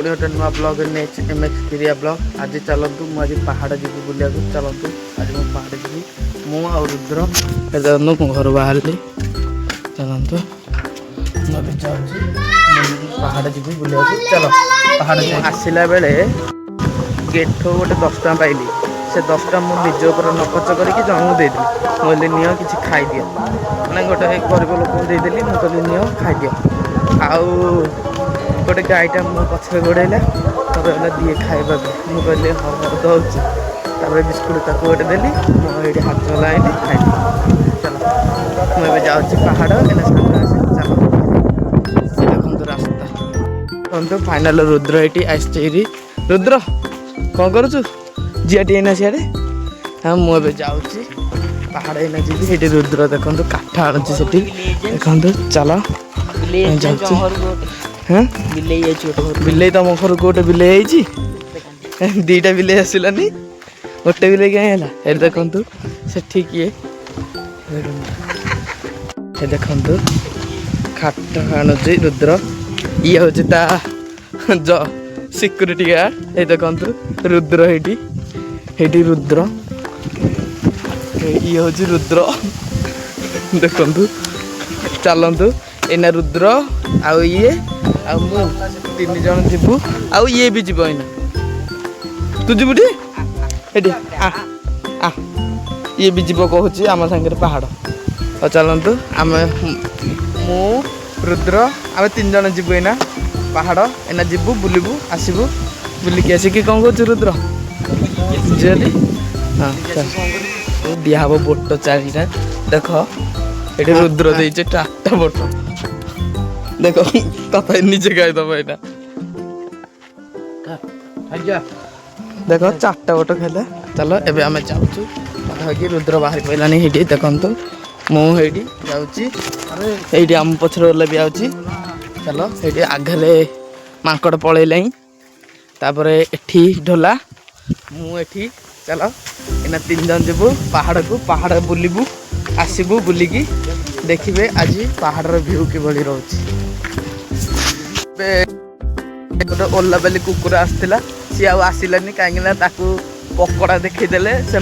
पुणी गोटे नुआ ब्लॉग एमएक्स क्रिया ब्लॉग। आज चलतु मुझे पहाड़ जी बुला चलतु आज मु पहाड़ जी मु रुद्र मु घर बाहर चलतु मुझे जाऊँगी पहाड़ जी बुला चल पहाड़ आसला बेले गेट गोटे 10 टଙ୍କା पाइली से 10 टଙ୍କା मुझे निज उपर न खर्च करके जन देदी मुझे नि कि खाई दियो मैंने गोटे गरीब लोक देदेली मुझे नि खाई दियो आउ गोटे गाईटा मो पछे गोड़ेला कहला दिए खाइबा मुझे हाँ दूसरी बिस्कुट ताको गोटे देली मुझे हाथ चलाइली खाई चलो मुझे जाऊँगी पहाड़ चलो देखो रास्ता देखो फाइनाल रुद्र ये आसरी रुद्र कौन करुचु झीटी एना सियाड़े हाँ मुझे जाऊँगी पहाड़ एना जी रुद्र देखो काठ आणुची से देखो चल हाँ बिले तुम घर को गोटे बिले दीटा बिले आसलानी गोटे बिले क्या देखु से किए देखु खाट आणुची रुद्र ये हूँ ता सिक्यूरीटी गार्ड ये देखु रुद्र ये रुद्र ये हूँ रुद्र देखु चलतु एना रुद्र आउ ये आ मु 3 जन जीवु आउ ये भी जीव एना तू जीवु टी एडी आ आ ये भी जीव कहूँ आम सागर पहाड़ और चलतु आम मु रुद्र आम 3 जन जीवु एना पहाड़ एना जीवु बुलबू आसबू बुलिकी आसिक कौन कह रुद्र जी हाँ दिहब बोट 4टा देख ये रुद्र देचे 4टा बोट देखो तथा निजे खाईदब यहाँ देखो 4टा बोट खेले चलो एबे आम जाऊँ पाखापाखि रुद्र बाहर पड़ानी ये देखु मुझे जाऊँगी आम पछर गले भी आऊँगी चलो ये आगे मांकड़ पलैला तापर एठी ढोला मुठी चलो एना 3 जन जीवु पहाड़ को पहाड़ बुलबू आसबू बुलिकी देखिए आज पहाड़ व्यू किभली रोचे गोटे ओला बेली कुकुर आसला सी आसलानी कहीं पकड़ा देखीदे से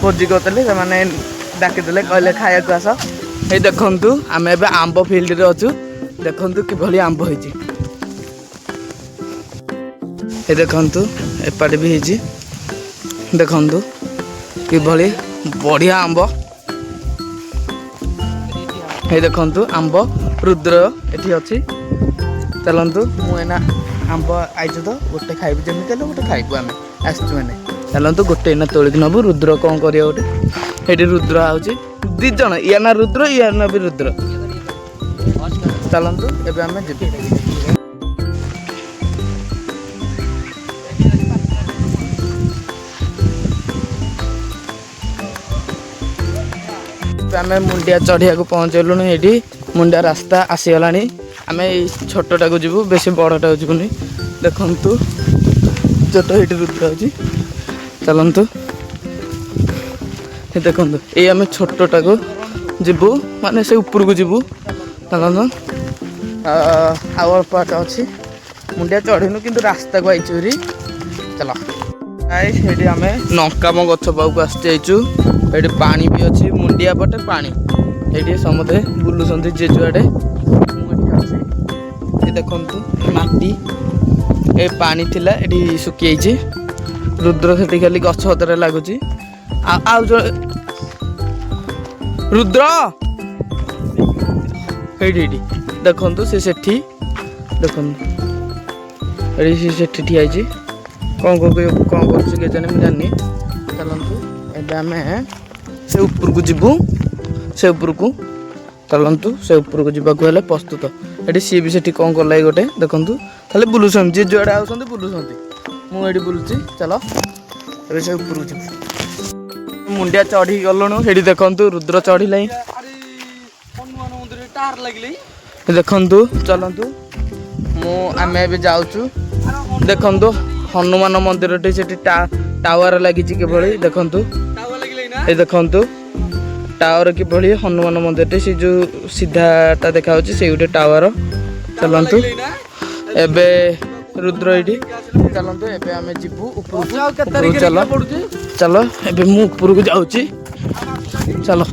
भोजी करते से डाकीदे कहले खाया आस ये देखु आम ए आंब फिल्ड रे अच्छु देखु किभली आंब होती ये देखु एपटे भी होती देखु किभली बढ़िया आंब ये देखु आंब रुद्र ये अच्छी चलतु मुना आंब आईचु तो गोटे खाइबी जमी गोटे खाइबू आम आसचु मैंने चलतु गोटे एना तोलिक नबू रुद्र कौन कर गोटे ये रुद्र आउची 2 जन या ना रुद्र या ना भी रुद्र चलतु एबे आम जीवु आम मुंडिया चढ़िया को पहुँचलु ये मुंडिया रास्ता आसीगला आम छोटा को जीवु बेस बड़टा को जीवनी देखु छोट ये रुद्र अच्छी चलतु देखु ये आम छोटा को जीवु माने से ऊपर को जीवु चलतु आठ अच्छी मुंडिया चढ़ीनु कि रास्ता को आईचु चलो ये आम नकाम गछ पाक आसचु ये पानी भी अच्छी मुंडिया पटे पानी ये समझे बुलूँ जे जुआड़े देखु माटी ए पानी थिला एटी सुखी रुद्र से खाली गछ हतरे लगुच रुद्र ये देखु से देखु ये ठिया कौन कौन कर जानी मुझे चलतु एम से ऊपर को जीवु से ऊपर को चलतु से ऊपर को जावाक हेल्ले प्रस्तुत ये सी भी से कौन कल गोटे देखु खाली बुलूँ जी जुआड़े आउट बुलूँ मुझे बुलूची चलो ये से ऊपर को जीव मुंडिया चढ़ी गलुणु ये देखु रुद्र चढ़ला देखु चलतु आम ए जाऊँ देखु हनुमान मंदिर से टावर लगी किभली देखु ये देखु टावर किभली हनुमान मंदिर से जो सीधाटा देखा से गोटे टावर चलतु एबे रुद्र ये चलते एबे आम जीवु ऊपर चल चलो एबे मु ऊपर को जाऊँगी चलो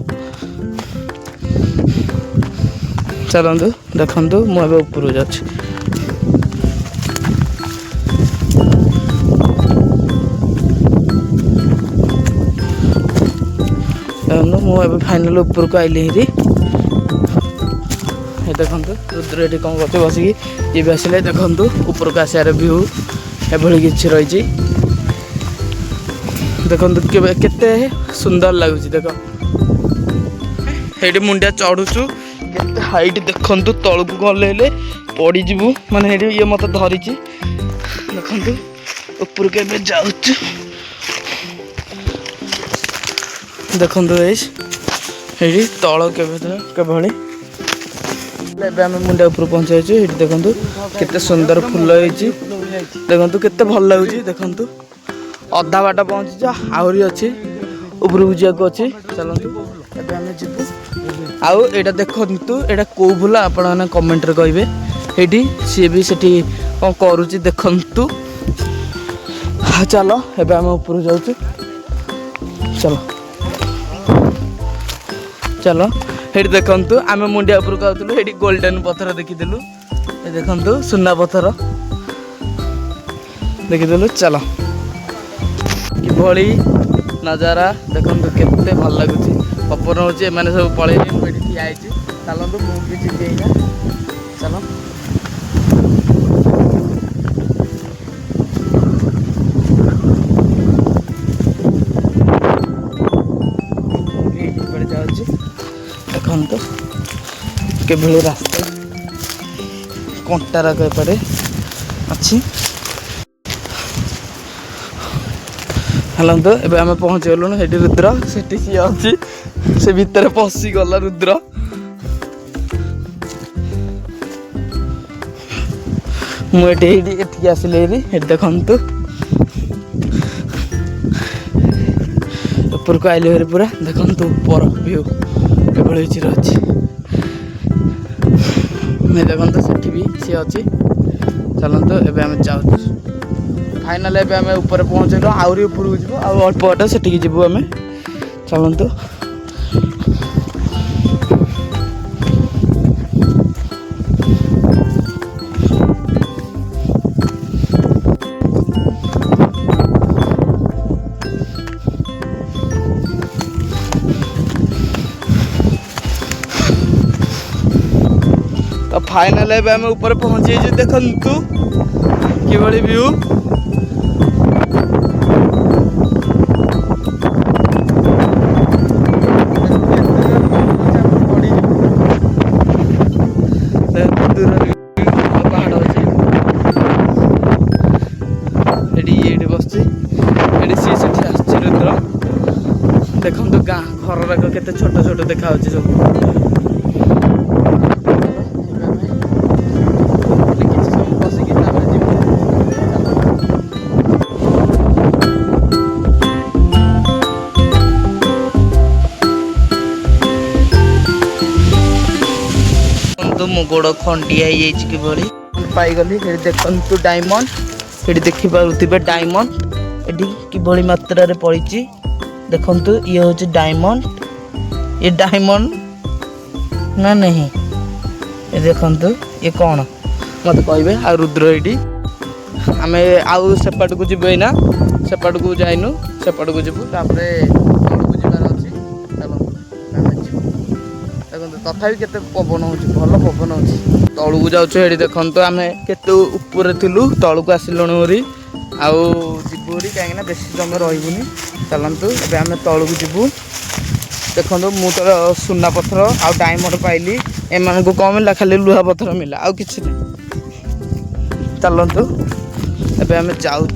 चलतु देखु मुझे ऊपर जाऊँ मुझे फाइनाल ऊपर को आइली हेरी देखु रुद्र ये कौन कर बसिकी ये भी आसिले देखु ऊपर को आसार व्यू एभली किसी रही देखु केते सुंदर लगुच देख ये मुंडिया चढ़ुचु केते हाइट देखु तलू गले पड़ीजु माने ये मत धरी देखु ऊपर के जाऊँ देखु ये तल केभली आम मुंडा ऊपर पहुँचाई ये देखु केते सुंदर फूल होती देखु केते भल लगुच देखु अधा बाट पहुँची आहरी अच्छी ऊपर को जाक अच्छी चलतु एबे आम जीवु आउ एटा देखु एटा कौ फूल आपण मैंने कमेंट रे कहिबे एठी सी भी सेठी कौन करुच्ची देखु चलो एबे आम ऊपर जाऊँ चलो चलो ये देखु आम मुंडिया ऊपर को आउलु ये गोल्डन पत्थर देखीलु ये देखु सुना पत्थर देखीलु चलो किभली नजारा देखु केते भल लगुच पवन होची एमाने सब पळेली मुझे ठिया होती चलतु मुझे जीवी ना चलो देखु केभली रास्ता कंटारा एपटे अच्छी हलंतु एबे आम पहुँच गलु ये रुद्र से सी अच्छी से भितर पशिगला रुद्र मुझे आसिले देखु ऊपर को आइले पूरा देखु ऊपर व्यू केभली अच्छी देखु सेठी भी सी अच्छी चलतु एबे आम जाऊँ फाइनाल एबे आम ऊपर पहुँचलु आहरी ऊपर को जीव अल्प बाट से जीवु आम चलतु तो फाइनाल एबे आम ऊपर पहुँची देखु किभली व्यू पहाड़ अच्छे ये बस सी से रुद्र देखु गाँ घर के छोट छोट देखा सब मो गोड़ खंडिया किभली पाईगली देखु डायमंड ये देखिपे डायमंड ये किभली मात्रा रे पड़ी देखु ये हूँ डायमंड ये डायमंड ना नहीं ये देखु ये कौन मत कहे आ रुद्र ये आम आउ सेपट को जीव ना सेपट को जाइनु सेपट को जीवु जीवार अच्छी देखो तथापि केते पवन हो भल पवन हो तलू को जाऊँ ये देखु आम केते ऊपर थिलु तलू को आसिलुणी आउ जीवरी कहीं बेसी समय रही चलतु ए आम तलू को जीवु देखो मु तो सुना पत्थर आउ डायमंड पाइली एम को कम मिला खाली लुहा पत्थर मिला आउ कि चलतु ए आम जाऊँ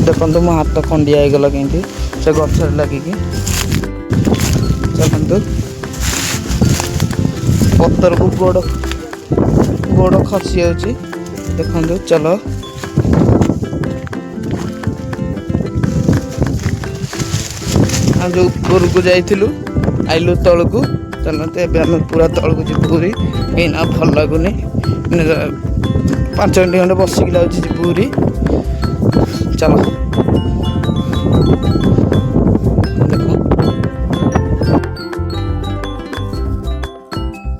देखो मो हाथ खंडिया होगला कहीं से गच लगिकी चलतु पत्थर को गोड़ गोड़ खसी जाऊँगी देखो चलो जो ऊपर को जाइलु आइलु तलू चलते आम पूरा तलू जी पूरी एना भल लगुनि 5 मिनट खंडे बसिक लगे पूरी चलो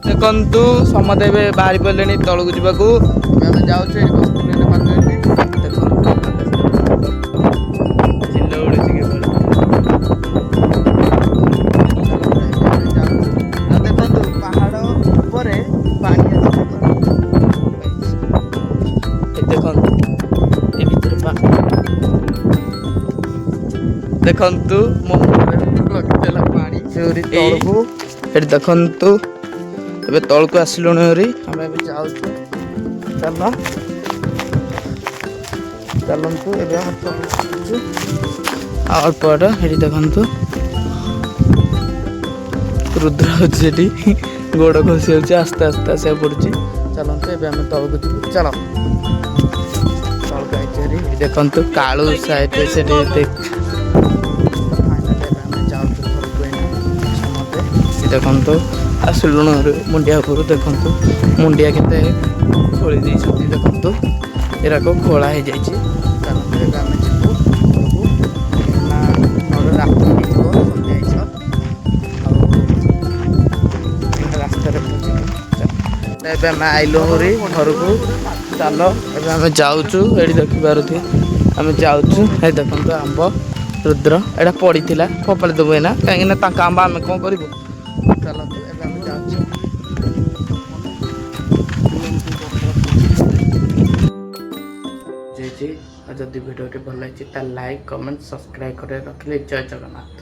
देखु समते बाहरी पड़े तलू जावाक जाऊँ 5 मिनट देखु मो लगे पानी तलू ये देखु ए तल को आसलु आम जाऊँ चल चलतु अल्प बाट ये देखु रुद्र होती गोड़ खसी हो आस्ते आस्ते आसा पड़ी चलतु एम तल को जी चल तल को देखु कालू साइड से देखु आसलुण मुंडिया उपर देखु मुंडिया के खोली देखु एराक खोला हो जाए रास्ता आइलु घर को चल एम जाऊँ ये देखिपारे आम जाऊँ देखु आंब रुद्र एटा पड़ी फोपाड़ी देव ना कहीं आंब आम कौन करूँ चलते जदि भिडियो भल लगी लाइक कमेंट सब्सक्राइब कर रखिए जय जगन्नाथ।